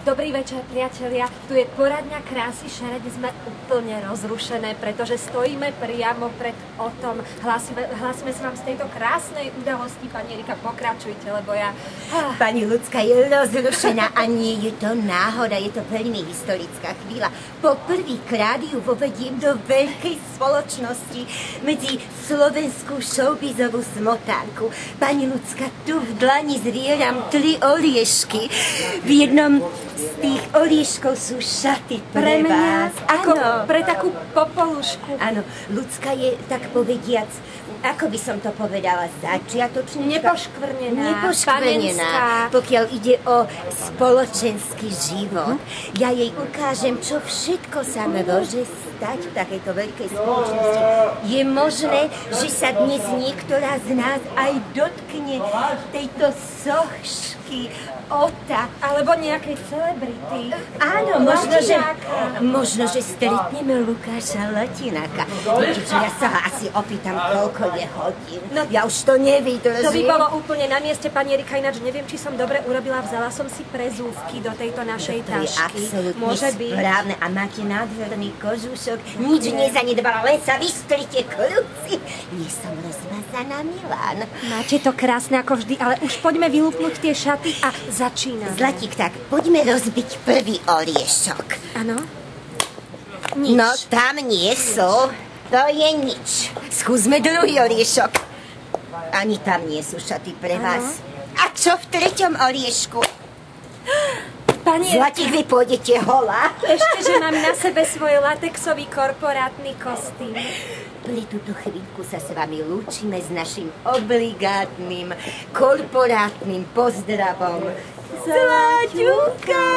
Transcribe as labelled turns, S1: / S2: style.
S1: Dobrý večer, priatelia. Tu je poradňa krásy Šereď. Sme úplne rozrušené, pretože stojíme priamo pred Otom. Hlásime sa vám z tejto krásnej udalosti. Pani Erika, pokračujte, lebo ja...
S2: Pani Ľudská je rozrušená a nie je to náhoda, je to veľmi historická chvíľa. Po prvýkrát ju vovediem do veľkej spoločnosti medzi slovenskú showbizovú smotánku. Pani Ľudská, tu v dlani zvieram 3 oriešky. V jednom z tých orieškov sú šaty pre vás.
S1: Ako pre takú popolušku.
S2: Áno, Ľudská je, tak povediac, ako by som to povedala, začiatočníčka. Nepoškvrnená. Pokiaľ ide o spoločenský život, ja jej ukážem, čo všetko sa môže stať v takejto veľkej spoločnosti. Je možné, že sa dnes niektorá z nás aj dotkne tejto sošky Ota.
S1: Alebo nejakej celebrity.
S2: Áno, možno, že stretneme Lukáša Latináka. Vidíte, ja sa ho asi opýtam, koľko je hodín. No, ja už to nevydržím.
S1: To by bolo úplne na mieste, pani Erika, ináč neviem, či som dobre urobila. Vzala som si prezúvky do tejto našej tašky.
S2: To je absolútne správne a máte nádherný kožušok. Nič nezanedbala, len sa vystrite kľúci. Nie som rozmazaná, Milan.
S1: Máte to krásne ako vždy, ale už poďme vylúpnuť tie šaty a začíname.
S2: Zlatík, tak poďme rozbiť prvý oriešok.
S1: Áno? Nič.
S2: No, tam nie sú. To je nič. Skúsme druhý oriešok. Ani tam nie sú šaty pre vás. A čo v treťom oriešku?
S1: Pani
S2: Zlatík, vy pôjdete holá.
S1: Ešte, že mám na sebe svoj latexový korporátny kostým.
S2: Pre túto chvíľku sa s vami lúčime s našim obligátnym korporátnym pozdravom. Zlaťuka!